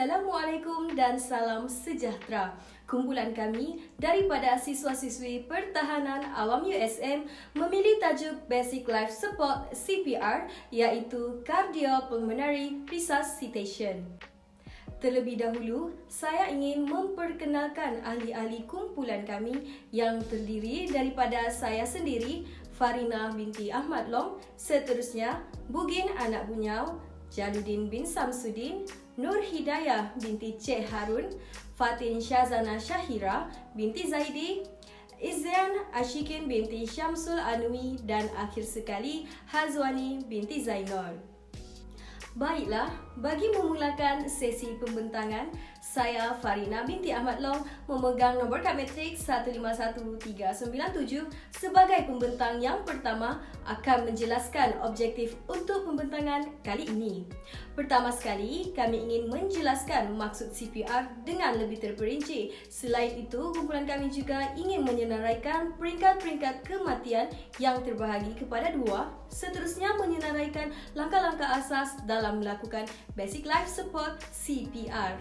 Assalamualaikum dan salam sejahtera. Kumpulan kami daripada siswa-siswi Pertahanan Awam USM memilih tajuk Basic Life Support CPR iaitu Cardiopulmonary Resuscitation. Terlebih dahulu, saya ingin memperkenalkan ahli-ahli kumpulan kami yang terdiri daripada saya sendiri, Farina binti Ahmad Long, seterusnya Bugin anak Bunyau, Jaludin bin Samsudin, Nur Hidayah binti Cik Harun, Fatin Syazana Syahira binti Zaidi, Izzian Ashikin binti Syamsul Anumi dan akhir sekali Hazwani binti Zainal. Baiklah, bagi memulakan sesi pembentangan, saya Farina binti Ahmad Long memegang nombor kad matrik 151397 sebagai pembentang yang pertama akan menjelaskan objektif untuk pembentangan kali ini. Pertama sekali, kami ingin menjelaskan maksud CPR dengan lebih terperinci. Selain itu, kumpulan kami juga ingin menyenaraikan peringkat-peringkat kematian yang terbahagi kepada dua, seterusnya menyenaraikan langkah-langkah asas dalam melakukan Basic Life Support CPR.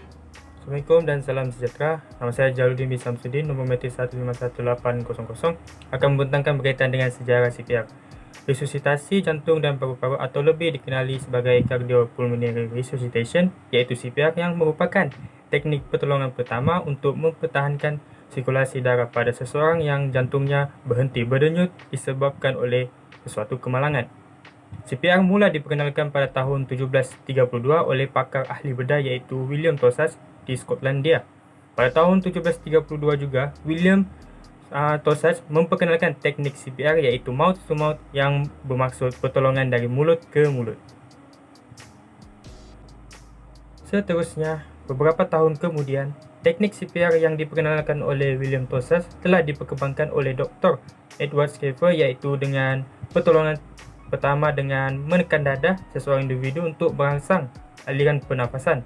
Assalamualaikum dan salam sejahtera. Nama saya Jaludin bin Samsudin, nombor matrik 151800, akan membentangkan berkaitan dengan sejarah CPR. Resusitasi jantung dan paru-paru atau lebih dikenali sebagai Cardiopulmonary Resuscitation iaitu CPR yang merupakan teknik pertolongan pertama untuk mempertahankan sirkulasi darah pada seseorang yang jantungnya berhenti berdenyut disebabkan oleh sesuatu kemalangan. CPR mula diperkenalkan pada tahun 1732 oleh pakar ahli bedah iaitu William Tosas di Skotlandia. Pada tahun 1732 juga, William Tosas memperkenalkan teknik CPR iaitu mouth to mouth yang bermaksud pertolongan dari mulut ke mulut. Seterusnya, beberapa tahun kemudian, teknik CPR yang diperkenalkan oleh William Tosas telah diperkembangkan oleh Dr. Edward Schaefer iaitu dengan pertolongan pertama dengan menekan dada seseorang individu untuk merangsang aliran pernafasan.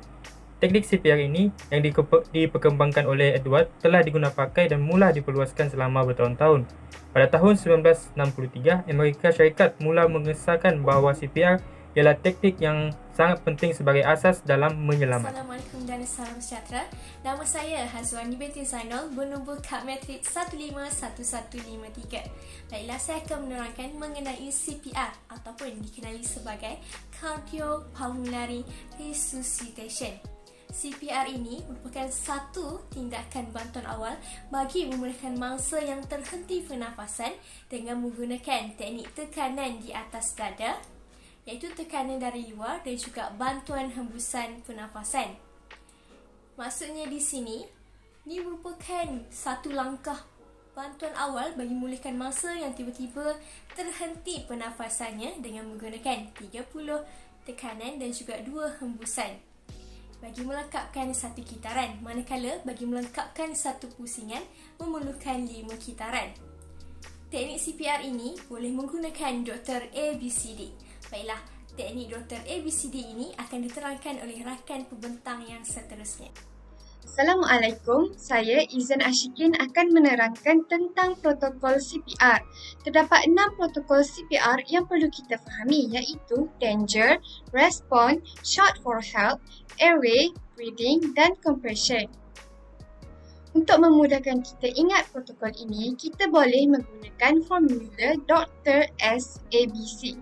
Teknik CPR ini yang diperkembangkan oleh Edward telah digunakan pakai dan mula diperluaskan selama bertahun-tahun. Pada tahun 1963, Amerika Syarikat mula mengesahkan bahawa CPR ialah teknik yang sangat penting sebagai asas dalam menyelamat. Assalamualaikum dan salam sejahtera. Nama saya Hazwani binti Zainal, bernombor kad matrik 151153. Baiklah, saya akan menerangkan mengenai CPR ataupun dikenali sebagai Cardiopulmonary Resuscitation. CPR ini merupakan satu tindakan bantuan awal bagi memulihkan mangsa yang terhenti pernafasan dengan menggunakan teknik tekanan di atas dada, iaitu tekanan dari luar dan juga bantuan hembusan pernafasan. Maksudnya di sini, ini merupakan satu langkah bantuan awal bagi memulihkan mangsa yang tiba-tiba terhenti pernafasannya dengan menggunakan 30 tekanan dan juga 2 hembusan bagi melengkapkan satu kitaran, manakala bagi melengkapkan satu pusingan memerlukan 5 kitaran. Teknik CPR ini boleh menggunakan Dr. ABCD. Baiklah, teknik Dr. ABCD ini akan diterangkan oleh rakan pembentang yang seterusnya. Assalamualaikum, saya Izzian Ashikin akan menerangkan tentang protokol CPR. Terdapat 6 protokol CPR yang perlu kita fahami iaitu danger, response, shout for help, airway, breathing dan compression. Untuk memudahkan kita ingat protokol ini, kita boleh menggunakan formula Dr. SABC.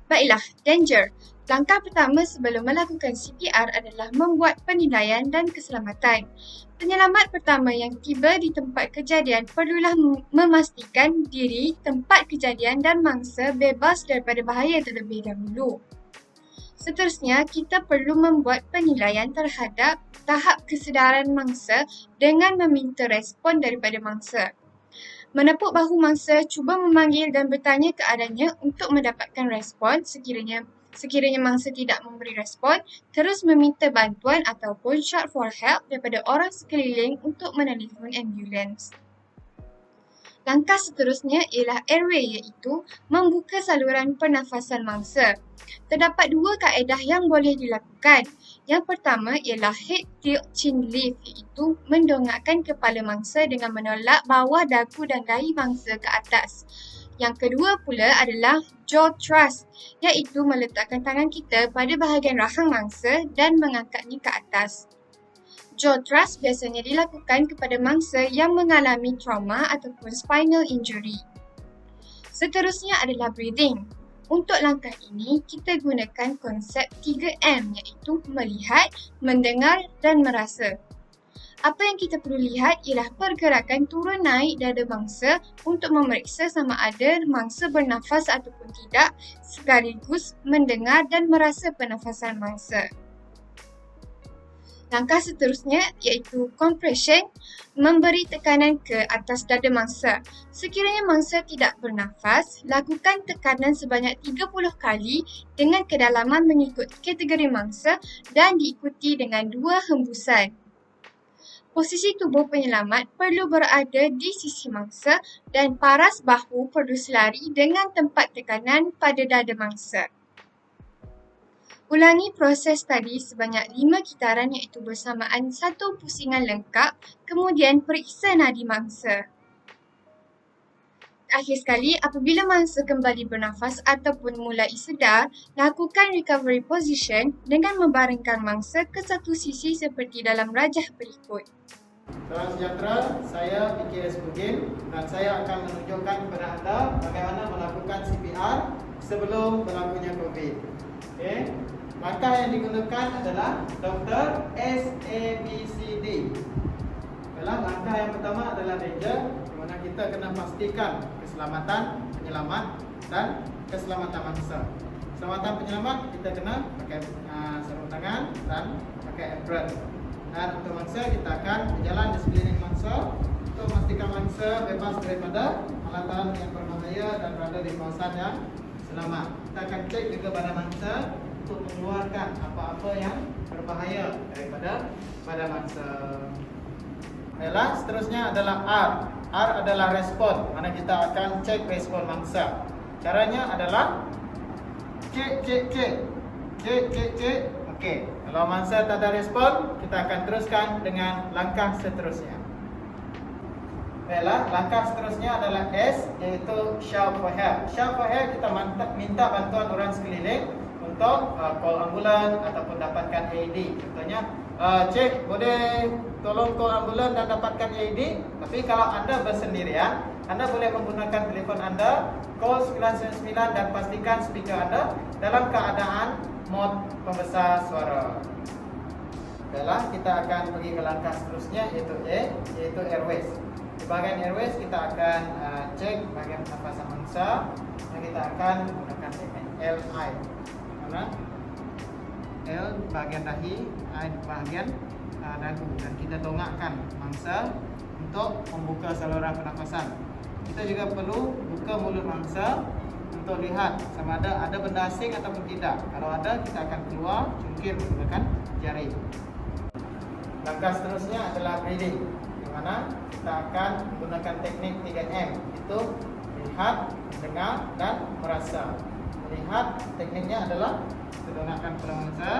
Baiklah, danger. Langkah pertama sebelum melakukan CPR adalah membuat penilaian dan keselamatan. Penyelamat pertama yang tiba di tempat kejadian perlulah memastikan diri, tempat kejadian dan mangsa bebas daripada bahaya terlebih dahulu. Seterusnya, kita perlu membuat penilaian terhadap tahap kesedaran mangsa dengan meminta respon daripada mangsa. Menepuk bahu mangsa, cuba memanggil dan bertanya keadaannya untuk mendapatkan respon. Sekiranya mangsa tidak memberi respon, terus meminta bantuan ataupun shout for help daripada orang sekeliling untuk menelefon ambulans. Langkah seterusnya ialah airway iaitu membuka saluran pernafasan mangsa. Terdapat 2 kaedah yang boleh dilakukan. Yang pertama ialah head tilt chin lift iaitu mendongakkan kepala mangsa dengan menolak bawah dagu dan dahi mangsa ke atas. Yang kedua pula adalah jaw thrust, iaitu meletakkan tangan kita pada bahagian rahang mangsa dan mengangkatnya ke atas. Jaw thrust biasanya dilakukan kepada mangsa yang mengalami trauma ataupun spinal injury. Seterusnya adalah breathing. Untuk langkah ini, kita gunakan konsep 3M, iaitu melihat, mendengar dan merasa. Apa yang kita perlu lihat ialah pergerakan turun naik dada mangsa untuk memeriksa sama ada mangsa bernafas ataupun tidak, sekaligus mendengar dan merasa pernafasan mangsa. Langkah seterusnya iaitu compression, memberi tekanan ke atas dada mangsa. Sekiranya mangsa tidak bernafas, lakukan tekanan sebanyak 30 kali dengan kedalaman mengikut kategori mangsa dan diikuti dengan 2 hembusan. Posisi tubuh penyelamat perlu berada di sisi mangsa dan paras bahu perlu selari dengan tempat tekanan pada dada mangsa. Ulangi proses tadi sebanyak 5 kitaran iaitu bersamaan 1 pusingan lengkap, kemudian periksa nadi mangsa. Akhir sekali, apabila mangsa kembali bernafas ataupun mulai sedar, lakukan recovery position dengan membaringkan mangsa ke satu sisi seperti dalam rajah berikut. Salam sejahtera, saya PKS Bugin dan saya akan menunjukkan kepada anda bagaimana melakukan CPR sebelum berlakunya COVID. Okay. Langkah yang digunakan adalah Dr. SABCD. Langkah yang pertama adalah danger, di mana kita kena pastikan keselamatan penyelamat dan keselamatan mangsa. Keselamatan penyelamat kita kena pakai sarung tangan dan pakai apron. Dan untuk mangsa kita akan berjalan di sekeliling mangsa untuk memastikan mangsa bebas daripada alat-alat yang berbahaya dan berada di kawasan yang selamat. Kita akan cek juga badan mangsa untuk mengeluarkan apa-apa yang berbahaya daripada badan mangsa. Baiklah, seterusnya adalah R. R adalah respon, mana kita akan cek respon mangsa. Caranya adalah cek. Okey, kalau mangsa tak ada respon, kita akan teruskan dengan langkah seterusnya. Baiklah, langkah seterusnya adalah S, iaitu shout for help. Shout for help, kita minta bantuan orang sekeliling untuk call ambulan ataupun dapatkan AED. Contohnya, cik, boleh tolong call ambulan dan dapatkan AED. Tapi kalau anda bersendirian, anda boleh menggunakan telefon anda, call 999 dan pastikan speaker anda dalam keadaan mod pembesar suara. Baiklah, kita akan pergi ke langkah seterusnya iaitu A, iaitu airways. Di bahagian airways kita akan cek bahagian pernafasan mangsa dan kita akan menggunakan teknik LI. Mana? L bahagian dahi, I bahagian dagu, dan kita dongakkan mangsa untuk membuka saluran pernafasan. Kita juga perlu buka mulut mangsa untuk lihat sama ada benda asing ataupun tidak. Kalau ada, kita akan keluar cungkir menggunakan jari. Langkah seterusnya adalah breathing, di mana kita akan menggunakan teknik 3M, itu lihat, dengar dan merasa. Melihat, tekniknya adalah kita dongakkan kepala mangsa,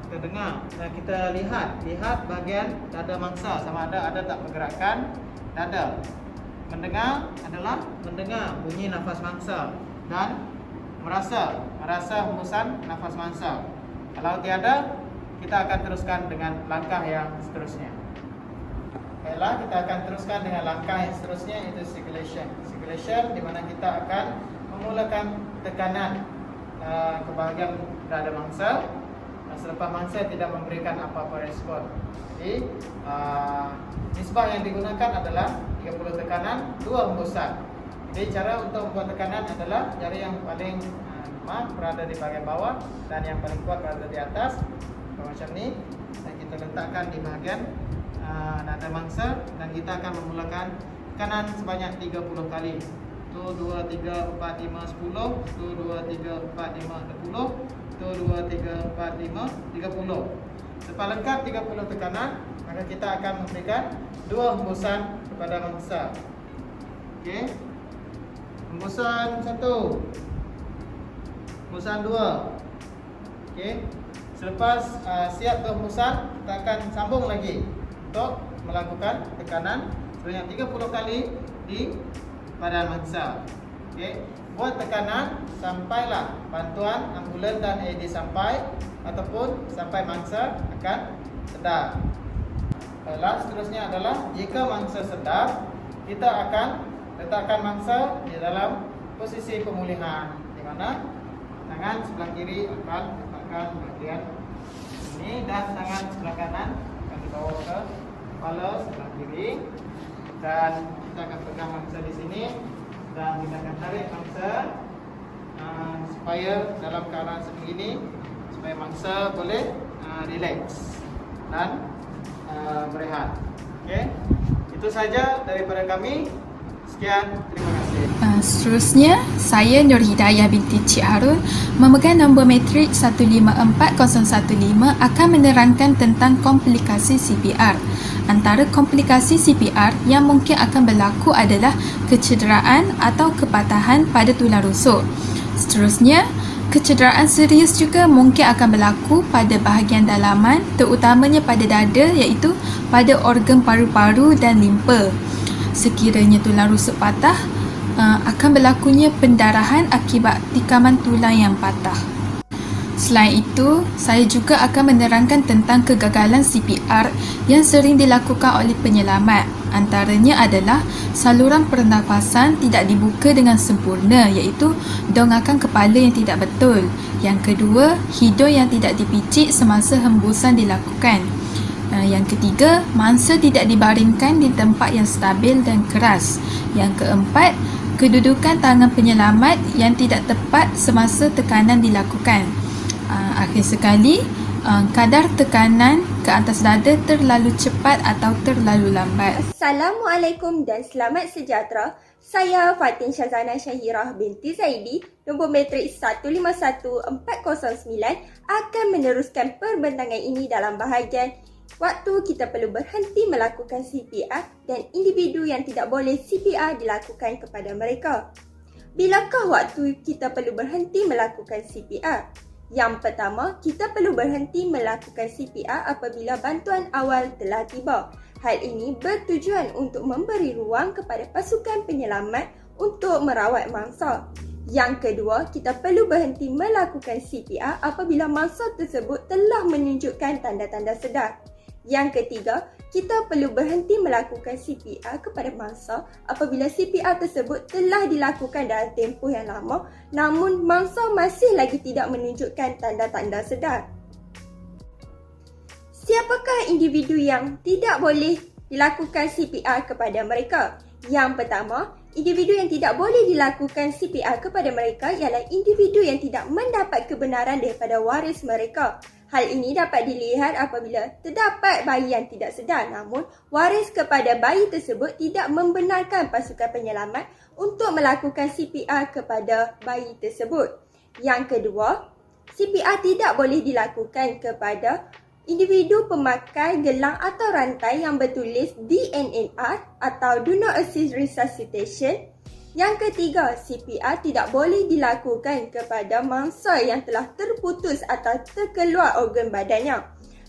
kita dengar dan kita lihat bahagian dada mangsa sama ada tak pergerakan dada. Mendengar adalah mendengar bunyi nafas mangsa dan merasa hembusan nafas mangsa. Kalau tiada, kita akan teruskan dengan langkah yang seterusnya. Baiklah, kita akan teruskan dengan langkah yang seterusnya, iaitu circulation. Circulation di mana kita akan memulakan tekanan ke bahagian dada mangsa selepas mangsa tidak memberikan apa-apa respon. Jadi nisbah yang digunakan adalah 30 tekanan, 2 hembusan. Jadi cara untuk membuat tekanan adalah jari yang paling lemah berada di bahagian bawah dan yang paling kuat berada di atas, macam ni. Dan kita letakkan di bahagian dada mangsa dan kita akan memulakan tekanan sebanyak 30 kali. 1, 2, 3, 4, 5, 10. 1, 2, 3, 4, 5, 20. 1, 2, 3, 4, 5, 30. Selepas lengkap 30 tekanan, maka kita akan memberikan 2 hembusan kepada mangsa. Okey. Hembusan 1. Hembusan 2. Okey. Selepas siap hembusan, kita akan sambung lagi untuk melakukan tekanan sebanyak 30 kali di badan mangsa. Okey, buat tekanan sampailah bantuan ambulan dan AED sampai ataupun sampai mangsa akan sedar. Baiklah, seterusnya adalah jika mangsa sedar, kita akan letakkan mangsa di dalam posisi pemulihan, di mana tangan sebelah kiri akan letakkan bahagian ini dan tangan sebelah kanan akan dibawa ke kepala sebelah kiri, dan kita akan pegang mangsa di sini dan kita akan tarik mangsa supaya dalam keadaan seperti ini, supaya mangsa boleh relax dan berehat. Okey, itu saja daripada kami. Sekian, terima kasih. Seterusnya, saya Nur Hidayah binti Cik Harun memegang nombor matrik 154015 akan menerangkan tentang komplikasi CPR. Antara komplikasi CPR yang mungkin akan berlaku adalah kecederaan atau kepatahan pada tulang rusuk. Seterusnya, kecederaan serius juga mungkin akan berlaku pada bahagian dalaman, terutamanya pada dada, iaitu pada organ paru-paru dan limpa. Sekiranya tulang rusuk patah, akan berlakunya pendarahan akibat tikaman tulang yang patah. Selain itu, saya juga akan menerangkan tentang kegagalan CPR yang sering dilakukan oleh penyelamat. Antaranya adalah saluran pernafasan tidak dibuka dengan sempurna, iaitu dongakan kepala yang tidak betul. Yang kedua, hidung yang tidak dipicit semasa hembusan dilakukan. Yang ketiga, mangsa tidak dibaringkan di tempat yang stabil dan keras. Yang keempat, kedudukan tangan penyelamat yang tidak tepat semasa tekanan dilakukan. Akhir sekali, kadar tekanan ke atas dada terlalu cepat atau terlalu lambat. Assalamualaikum dan selamat sejahtera. Saya Fatin Syazana Syahirah binti Zaidi, nombor matrik 151409 akan meneruskan perbentangan ini dalam bahagian waktu kita perlu berhenti melakukan CPR dan individu yang tidak boleh CPR dilakukan kepada mereka. Bilakah waktu kita perlu berhenti melakukan CPR? Yang pertama, kita perlu berhenti melakukan CPR apabila bantuan awal telah tiba. Hal ini bertujuan untuk memberi ruang kepada pasukan penyelamat untuk merawat mangsa. Yang kedua, kita perlu berhenti melakukan CPR apabila mangsa tersebut telah menunjukkan tanda-tanda sedar. Yang ketiga, kita perlu berhenti melakukan CPR kepada mangsa apabila CPR tersebut telah dilakukan dalam tempoh yang lama namun mangsa masih lagi tidak menunjukkan tanda-tanda sedar. Siapakah individu yang tidak boleh dilakukan CPR kepada mereka? Yang pertama, individu yang tidak boleh dilakukan CPR kepada mereka ialah individu yang tidak mendapat kebenaran daripada waris mereka. Hal ini dapat dilihat apabila terdapat bayi yang tidak sedar namun waris kepada bayi tersebut tidak membenarkan pasukan penyelamat untuk melakukan CPR kepada bayi tersebut. Yang kedua, CPR tidak boleh dilakukan kepada individu pemakai gelang atau rantai yang bertulis DNR atau Do Not Assist Resuscitation. Yang ketiga, CPR tidak boleh dilakukan kepada mangsa yang telah terputus atau terkeluar organ badannya.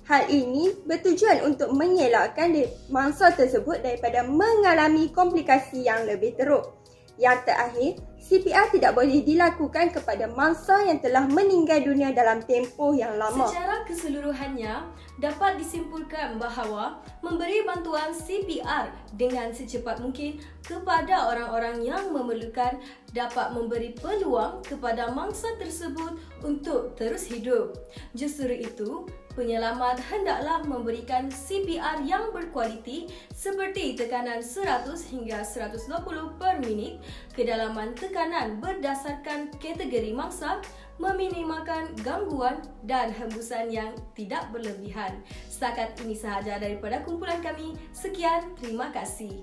Hal ini bertujuan untuk mengelakkan mangsa tersebut daripada mengalami komplikasi yang lebih teruk. Yang terakhir, CPR tidak boleh dilakukan kepada mangsa yang telah meninggal dunia dalam tempoh yang lama. Secara keseluruhannya, dapat disimpulkan bahawa memberi bantuan CPR dengan secepat mungkin kepada orang-orang yang memerlukan dapat memberi peluang kepada mangsa tersebut untuk terus hidup. Justru itu, penyelamat hendaklah memberikan CPR yang berkualiti seperti tekanan 100 hingga 120 per minit, kedalaman tekanan berdasarkan kategori mangsa, meminimalkan gangguan dan hembusan yang tidak berlebihan. Setakat ini sahaja daripada kumpulan kami. Sekian, terima kasih.